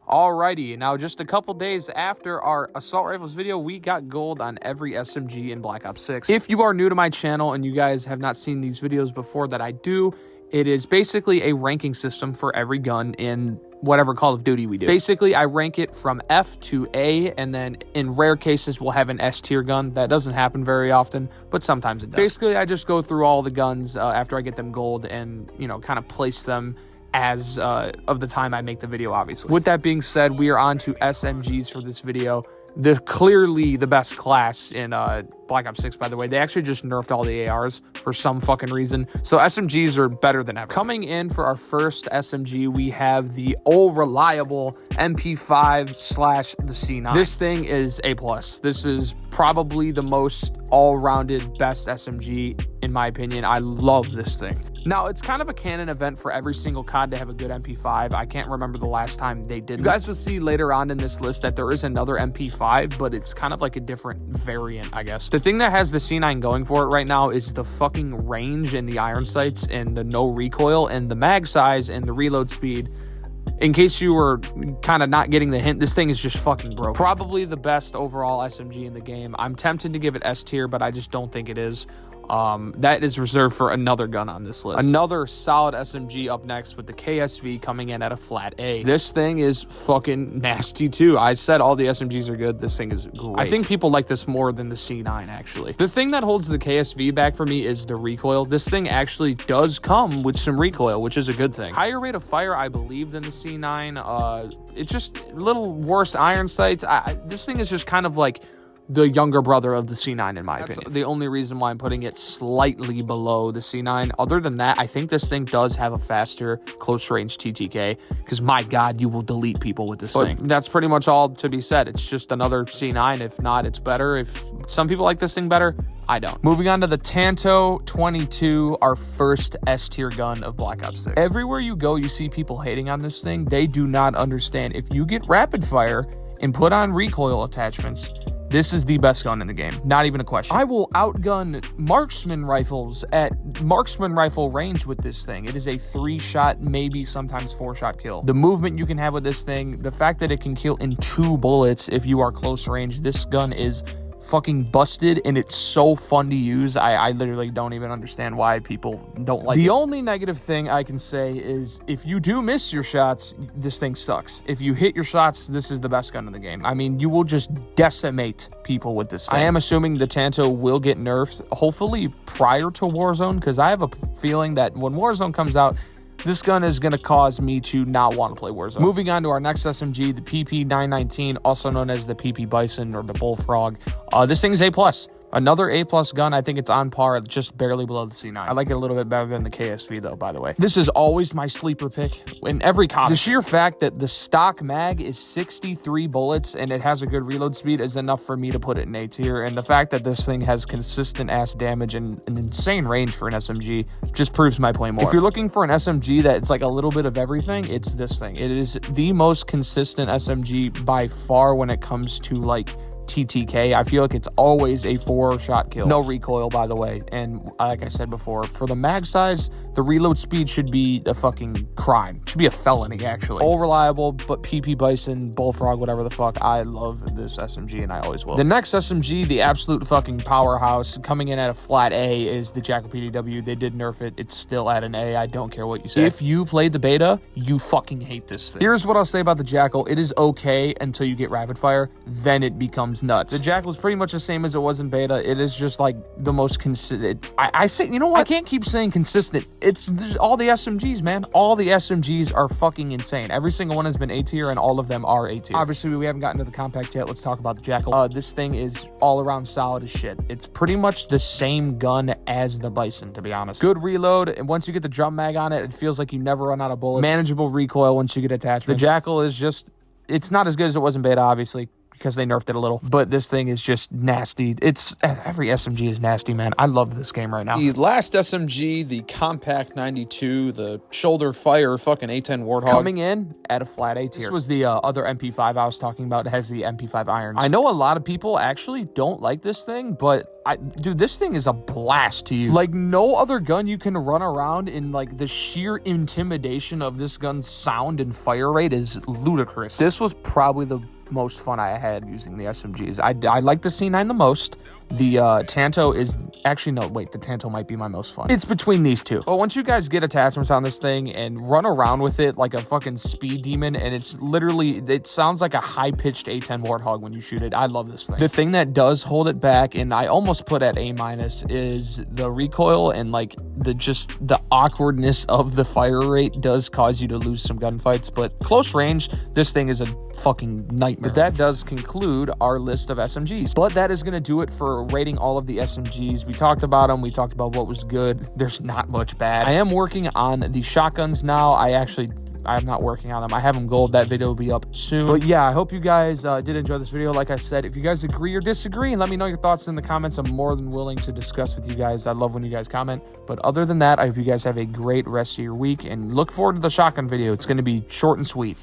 Alrighty, now just a couple days after our assault rifles video, we got gold on every SMG in Black Ops 6. If you are new to my channel and you guys have not seen these videos before that I do, it is basically a ranking system for every gun in whatever Call of Duty we do. Basically, I rank it from F to A, and then in rare cases, we'll have an S tier gun. That doesn't happen very often, but sometimes it does. Basically, I just go through all the guns after I get them gold and, you know, kind of place them as of the time I make the video, obviously. With that being said, we are on to SMGs for this video. Clearly the best class in Black Ops 6, by the way. They actually just nerfed all the ARs for some fucking reason. So SMGs are better than ever. Coming in for our first SMG, we have the old reliable MP5 / the C9. This thing is A+. This is probably the most all-rounded best SMG, in my opinion. I love this thing. Now, it's kind of a canon event for every single COD to have a good MP5. I can't remember the last time they did. You guys will see later on in this list that there is another MP5, but it's kind of like a different variant, I guess. The thing that has the C9 going for it right now is the fucking range and the iron sights and the no recoil and the mag size and the reload speed. In case you were kind of not getting the hint, this thing is just fucking broken. Probably the best overall SMG in the game. I'm tempted to give it S tier, but I just don't think it is. That is reserved for another gun on this list. Another solid SMG up next with the KSV coming in at a flat A. This thing is fucking nasty too. I said all the SMGs are good. This thing is great. I think people like this more than the C9 actually. The thing that holds the KSV back for me is the recoil. This thing actually does come with some recoil, which is a good thing. Higher rate of fire, I believe, than the C9. It's just a little worse iron sights. This thing is just kind of like the younger brother of the C9, in my opinion. That's the only reason why I'm putting it slightly below the C9. Other than that, I think this thing does have a faster close range TTK, because my God, you will delete people with this thing. That's pretty much all to be said. It's just another C9. If not, it's better. If some people like this thing better, I don't. Moving on to the Tanto 22, our first S tier gun of Black Ops 6. Everywhere you go, you see people hating on this thing. They do not understand. If you get rapid fire and put on recoil attachments, this is the best gun in the game. Not even a question. I will outgun marksman rifles at marksman rifle range with this thing. It is a 3-shot, maybe sometimes 4-shot kill. The movement you can have with this thing, the fact that it can kill in 2 bullets if you are close range, this gun is fucking busted, and it's so fun to use. I literally don't even understand why people don't like it. The only negative thing I can say is if you do miss your shots, this thing sucks. If you hit your shots, this is the best gun in the game. I mean, you will just decimate people with this thing. I am assuming the Tanto will get nerfed, hopefully prior to Warzone, because I have a feeling that when Warzone comes out, this gun is going to cause me to not want to play Warzone. Moving on to our next SMG, the PP919, also known as the PP Bison or the Bullfrog. This thing is A+. Another A+ gun. I think it's on par, just barely below the C9. I like it a little bit better than the KSV though, by the way. This is always my sleeper pick in every COD. The sheer fact that the stock mag is 63 bullets and it has a good reload speed is enough for me to put it in A tier. And the fact that this thing has consistent ass damage and an insane range for an SMG just proves my point more. If you're looking for an SMG that's like a little bit of everything, it's this thing. It is the most consistent SMG by far when it comes to like TTK. I feel like it's always a 4-shot kill. No recoil, by the way. And like I said before, for the mag size, the reload speed should be a fucking crime. It should be a felony, actually. All reliable, but PP Bison, Bullfrog, whatever the fuck. I love this SMG, and I always will. The next SMG, the absolute fucking powerhouse, coming in at a flat A, is the Jackal PDW. They did nerf it. It's still at an A. I don't care what you say. If you played the beta, you fucking hate this thing. Here's what I'll say about the Jackal. It is okay until you get rapid fire. Then it becomes nuts. The Jackal is pretty much the same as it was in beta. It is just like the most consistent. I say, you know what? I can't keep saying consistent. It's all the SMGs, man. All the SMGs are fucking insane. Every single one has been A tier, and all of them are A tier. Obviously, we haven't gotten to the compact yet. Let's talk about the Jackal. This thing is all around solid as shit. It's pretty much the same gun as the Bison, to be honest. Good reload, and once you get the drum mag on it, it feels like you never run out of bullets. Manageable recoil once you get attachments. The Jackal is just, it's not as good as it was in beta, obviously, because they nerfed it a little. But this thing is just nasty. Every SMG is nasty, man. I love this game right now. The last SMG, the Compact 92, the shoulder fire fucking A10 Warthog, coming in at a flat A tier. This was the other MP5 I was talking about. It has the MP5 irons. I know a lot of people actually don't like this thing, but dude, this thing is a blast to use. Like, no other gun you can run around in, like, the sheer intimidation of this gun's sound and fire rate is ludicrous. This was probably the most fun I had using the SMGs. I like the C9 the most. The Tanto is actually, no, wait, the Tanto might be my most fun. It's between these two. But once you guys get attachments on this thing and run around with it like a fucking speed demon, and it's literally, it sounds like a high-pitched A10 Warthog when you shoot it. I love this thing. The thing that does hold it back, and I almost put at A-, is the recoil, and like the awkwardness of the fire rate does cause you to lose some gunfights. But close range, this thing is a fucking nightmare. But that does conclude our list of SMGs. But that is going to do it for rating all of the SMGs. We talked about them. We talked about what was good. There's not much bad. I am working on the shotguns now. I'm not working on them. I have them gold. That video will be up soon. But yeah, I hope you guys did enjoy this video. Like I said, if you guys agree or disagree, let me know your thoughts in the comments. I'm more than willing to discuss with you guys. I love when you guys comment. But other than that, I hope you guys have a great rest of your week and look forward to the shotgun video. It's going to be short and sweet.